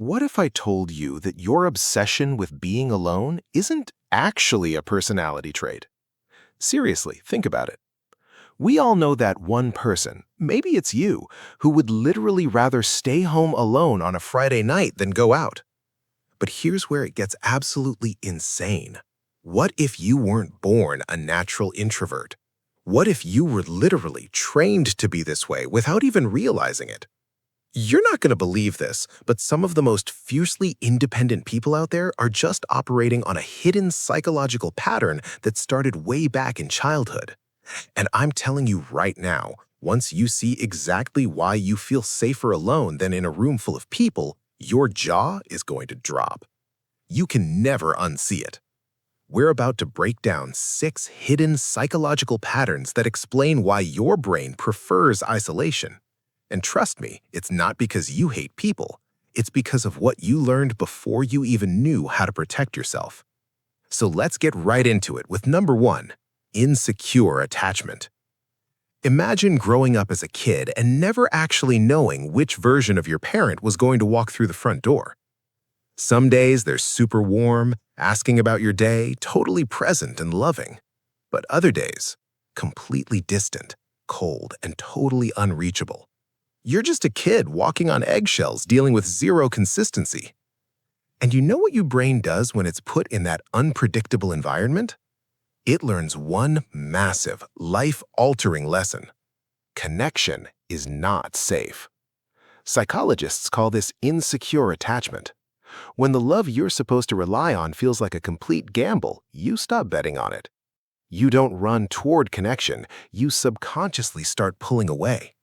What if I told you that your obsession with being alone isn't actually a personality trait? Seriously, think about it. We all know that one person, maybe it's you, who would literally rather stay home alone on a Friday night than go out. But here's where it gets absolutely insane. What if you weren't born a natural introvert? What if you were literally trained to be this way without even realizing it? You're not going to believe this, but some of the most fiercely independent people out there are just operating on a hidden psychological pattern that started way back in childhood. And I'm telling you right now, once you see exactly why you feel safer alone than in a room full of people, your jaw is going to drop. You can never unsee it. We're about to break down 6 hidden psychological patterns that explain why your brain prefers isolation. And trust me, it's not because you hate people. It's because of what you learned before you even knew how to protect yourself. So let's get right into it with number 1, insecure attachment. Imagine growing up as a kid and never actually knowing which version of your parent was going to walk through the front door. Some days they're super warm, asking about your day, totally present and loving. But other days, completely distant, cold, and totally unreachable. You're just a kid walking on eggshells dealing with zero consistency. And you know what your brain does when it's put in that unpredictable environment? It learns one massive, life-altering lesson. Connection is not safe. Psychologists call this insecure attachment. When the love you're supposed to rely on feels like a complete gamble, you stop betting on it. You don't run toward connection, you subconsciously start pulling away.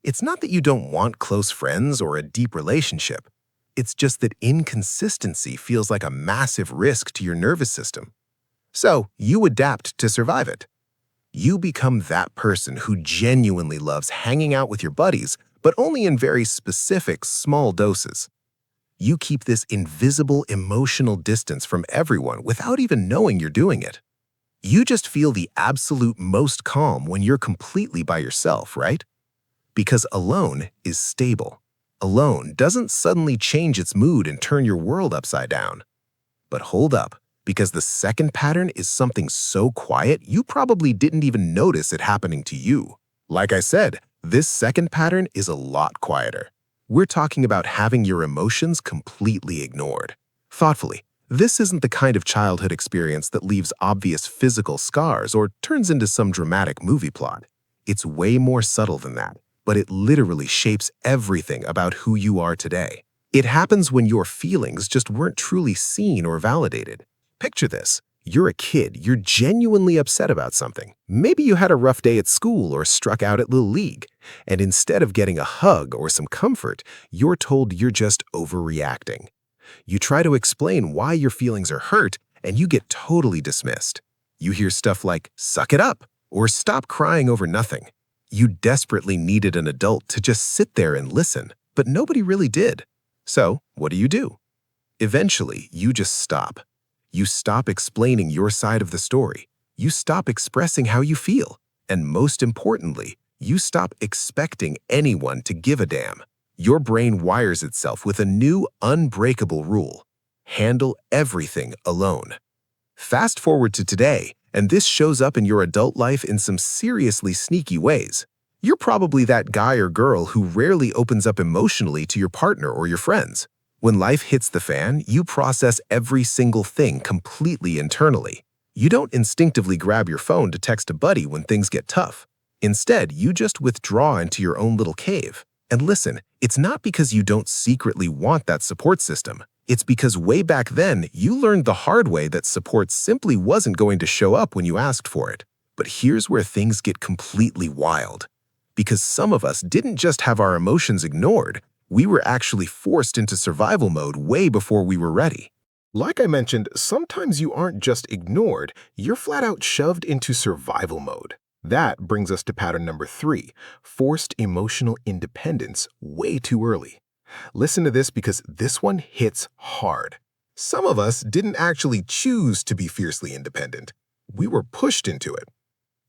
It's not that you don't want close friends or a deep relationship. It's just that inconsistency feels like a massive risk to your nervous system. So you adapt to survive it. You become that person who genuinely loves hanging out with your buddies, but only in very specific, small doses. You keep this invisible emotional distance from everyone without even knowing you're doing it. You just feel the absolute most calm when you're completely by yourself, right? Because alone is stable. Alone doesn't suddenly change its mood and turn your world upside down. But hold up, because the second pattern is something so quiet you probably didn't even notice it happening to you. Like I said, this second pattern is a lot quieter. We're talking about having your emotions completely ignored. Thoughtfully, this isn't the kind of childhood experience that leaves obvious physical scars or turns into some dramatic movie plot. It's way more subtle than that, but it literally shapes everything about who you are today. It happens when your feelings just weren't truly seen or validated. Picture this. You're a kid, you're genuinely upset about something. Maybe you had a rough day at school or struck out at Little League, and instead of getting a hug or some comfort, you're told you're just overreacting. You try to explain why your feelings are hurt, and you get totally dismissed. You hear stuff like, "Suck it up," or "Stop crying over nothing." You desperately needed an adult to just sit there and listen, but nobody really did. So, what do? Eventually, you just stop. You stop explaining your side of the story. You stop expressing how you feel. And most importantly, you stop expecting anyone to give a damn. Your brain wires itself with a new, unbreakable rule. Handle everything alone. Fast forward to today, and this shows up in your adult life in some seriously sneaky ways. You're probably that guy or girl who rarely opens up emotionally to your partner or your friends. When life hits the fan, you process every single thing completely internally. You don't instinctively grab your phone to text a buddy when things get tough. Instead, you just withdraw into your own little cave. And listen, it's not because you don't secretly want that support system. It's because way back then, you learned the hard way that support simply wasn't going to show up when you asked for it. But here's where things get completely wild. Because some of us didn't just have our emotions ignored, we were actually forced into survival mode way before we were ready. Like I mentioned, sometimes you aren't just ignored, you're flat out shoved into survival mode. That brings us to pattern number 3, forced emotional independence way too early. Listen to this because this one hits hard. Some of us didn't actually choose to be fiercely independent. We were pushed into it.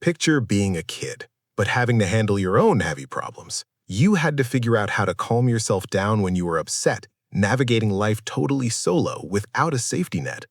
Picture being a kid, but having to handle your own heavy problems. You had to figure out how to calm yourself down when you were upset, navigating life totally solo without a safety net.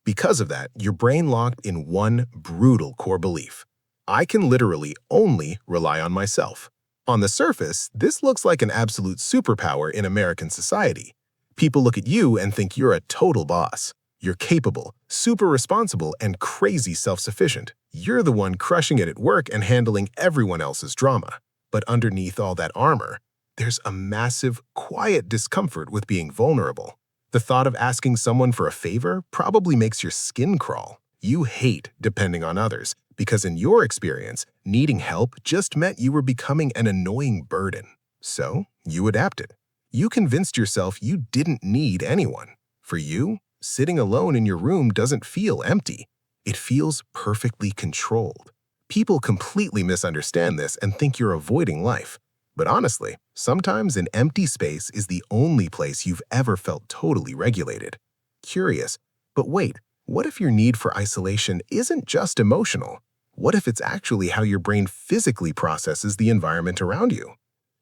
Because of that, your brain locked in one brutal core belief. I can literally only rely on myself. On the surface, this looks like an absolute superpower in American society. People look at you and think you're a total boss. You're capable, super responsible, and crazy self-sufficient. You're the one crushing it at work and handling everyone else's drama. But underneath all that armor, there's a massive, quiet discomfort with being vulnerable. The thought of asking someone for a favor probably makes your skin crawl. You hate depending on others, because in your experience, needing help just meant you were becoming an annoying burden. So, you adapted. You convinced yourself you didn't need anyone. For you, sitting alone in your room doesn't feel empty. It feels perfectly controlled. People completely misunderstand this and think you're avoiding life. But honestly, sometimes an empty space is the only place you've ever felt totally regulated. Curious, but wait, what if your need for isolation isn't just emotional? What if it's actually how your brain physically processes the environment around you?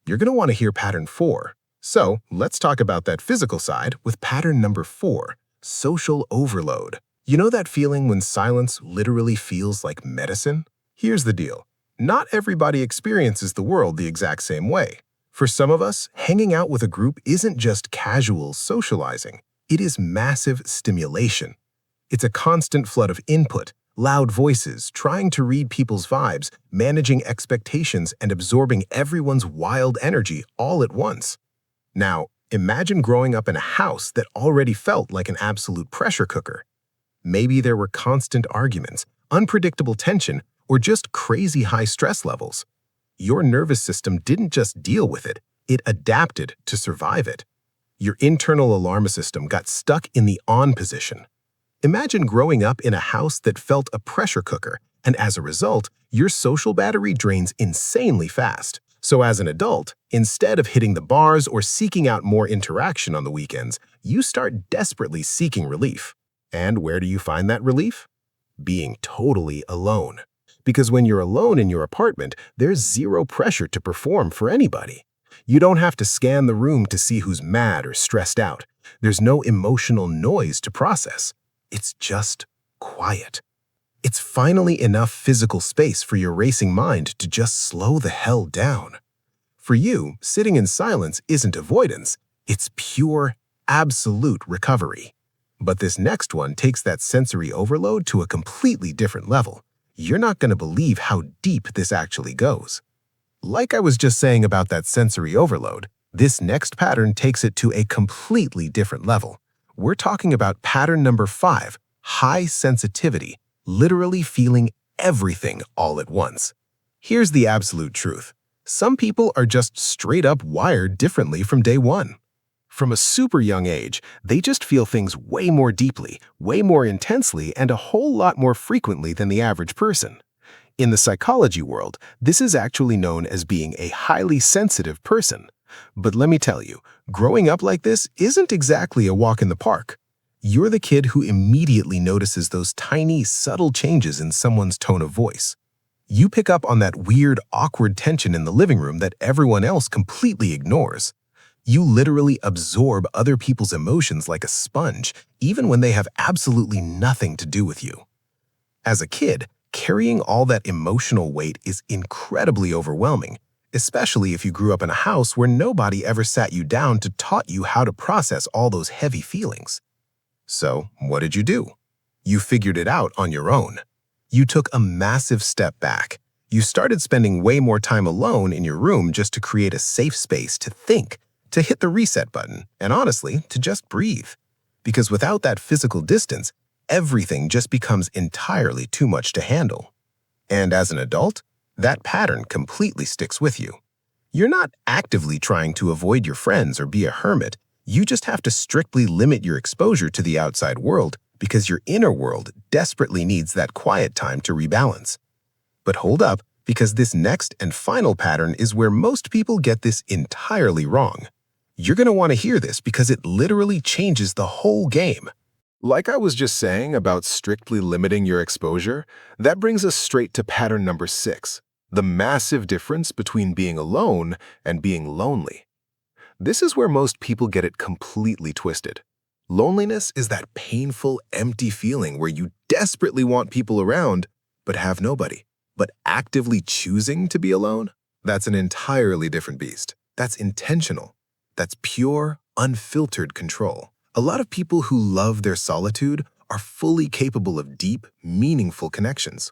You're going to want to hear pattern 4. So, let's talk about that physical side with pattern number 4, social overload. You know that feeling when silence literally feels like medicine? Here's the deal. Not everybody experiences the world the exact same way. For some of us, hanging out with a group isn't just casual socializing. It is massive stimulation. It's a constant flood of input, loud voices, trying to read people's vibes, managing expectations, and absorbing everyone's wild energy all at once. Now, imagine growing up in a house that already felt like an absolute pressure cooker. Maybe there were constant arguments, unpredictable tension, or just crazy high stress levels. Your nervous system didn't just deal with it, it adapted to survive it. Your internal alarm system got stuck in the on position. Imagine growing up in a house that felt a pressure cooker, and as a result, your social battery drains insanely fast. So as an adult, instead of hitting the bars or seeking out more interaction on the weekends, you start desperately seeking relief. And where do you find that relief? Being totally alone. Because when you're alone in your apartment, there's zero pressure to perform for anybody. You don't have to scan the room to see who's mad or stressed out. There's no emotional noise to process. It's just quiet. It's finally enough physical space for your racing mind to just slow the hell down. For you, sitting in silence isn't avoidance, it's pure, absolute recovery. But this next one takes that sensory overload to a completely different level. You're not going to believe how deep this actually goes. Like I was just saying about that sensory overload, this next pattern takes it to a completely different level. We're talking about pattern number 5, high sensitivity, literally feeling everything all at once. Here's the absolute truth. Some people are just straight up wired differently from day one. From a super young age, they just feel things way more deeply, way more intensely, and a whole lot more frequently than the average person. In the psychology world, this is actually known as being a highly sensitive person. But let me tell you, growing up like this isn't exactly a walk in the park. You're the kid who immediately notices those tiny, subtle changes in someone's tone of voice. You pick up on that weird, awkward tension in the living room that everyone else completely ignores. You literally absorb other people's emotions like a sponge, even when they have absolutely nothing to do with you. As a kid, carrying all that emotional weight is incredibly overwhelming, especially if you grew up in a house where nobody ever sat you down to taught you how to process all those heavy feelings. So, what did you do? You figured it out on your own. You took a massive step back. You started spending way more time alone in your room just to create a safe space to think, to hit the reset button, and honestly, to just breathe. Because without that physical distance, everything just becomes entirely too much to handle. And as an adult, that pattern completely sticks with you. You're not actively trying to avoid your friends or be a hermit. You just have to strictly limit your exposure to the outside world because your inner world desperately needs that quiet time to rebalance. But hold up, because this next and final pattern is where most people get this entirely wrong. You're going to want to hear this because it literally changes the whole game. Like I was just saying about strictly limiting your exposure, that brings us straight to pattern number 6, the massive difference between being alone and being lonely. This is where most people get it completely twisted. Loneliness is that painful, empty feeling where you desperately want people around, but have nobody. But actively choosing to be alone? That's an entirely different beast. That's intentional. That's pure, unfiltered control. A lot of people who love their solitude are fully capable of deep, meaningful connections.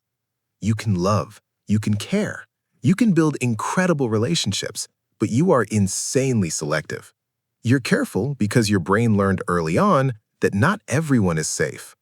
You can love, you can care, you can build incredible relationships, but you are insanely selective. You're careful because your brain learned early on that not everyone is safe.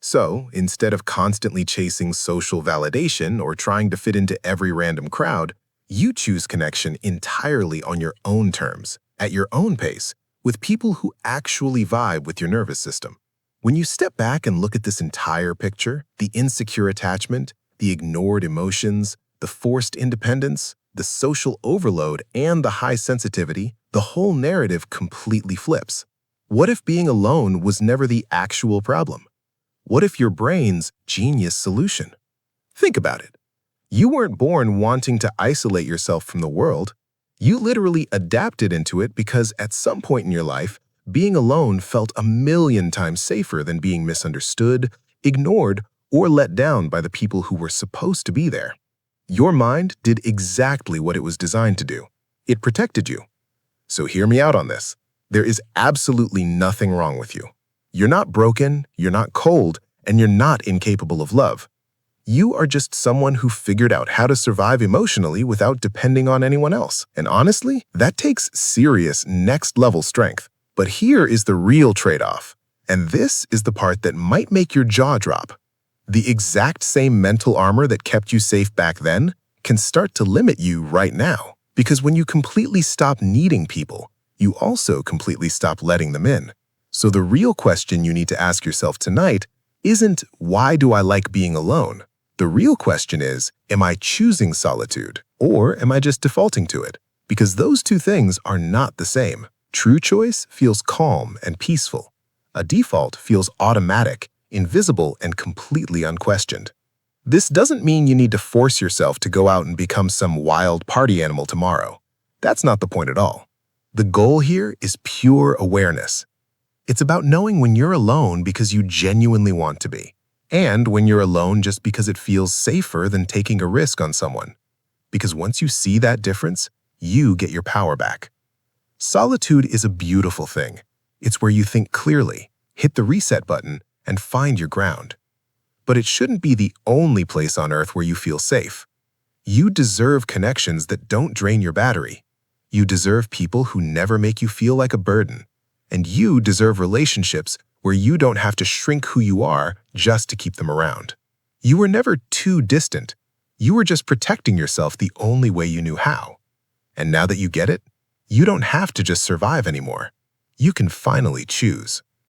So, instead of constantly chasing social validation or trying to fit into every random crowd, you choose connection entirely on your own terms, at your own pace, with people who actually vibe with your nervous system. When you step back and look at this entire picture, the insecure attachment, the ignored emotions, the forced independence, the social overload, and the high sensitivity, the whole narrative completely flips. What if being alone was never the actual problem? What if your brain's genius solution? Think about it. You weren't born wanting to isolate yourself from the world. You literally adapted into it because at some point in your life, being alone felt a million times safer than being misunderstood, ignored, or let down by the people who were supposed to be there. Your mind did exactly what it was designed to do. It protected you. So hear me out on this. There is absolutely nothing wrong with you. You're not broken, you're not cold, and you're not incapable of love. You are just someone who figured out how to survive emotionally without depending on anyone else. And honestly, that takes serious next-level strength. But here is the real trade-off. And this is the part that might make your jaw drop. The exact same mental armor that kept you safe back then can start to limit you right now. Because when you completely stop needing people, you also completely stop letting them in. So the real question you need to ask yourself tonight isn't, why do I like being alone? The real question is, am I choosing solitude, or am I just defaulting to it? Because those two things are not the same. True choice feels calm and peaceful. A default feels automatic, invisible, and completely unquestioned. This doesn't mean you need to force yourself to go out and become some wild party animal tomorrow. That's not the point at all. The goal here is pure awareness. It's about knowing when you're alone because you genuinely want to be, and when you're alone just because it feels safer than taking a risk on someone. Because once you see that difference, you get your power back. Solitude is a beautiful thing. It's where you think clearly, hit the reset button, and find your ground. But it shouldn't be the only place on earth where you feel safe. You deserve connections that don't drain your battery. You deserve people who never make you feel like a burden. And you deserve relationships where you don't have to shrink who you are just to keep them around. You were never too distant. You were just protecting yourself the only way you knew how. And now that you get it, you don't have to just survive anymore. You can finally choose.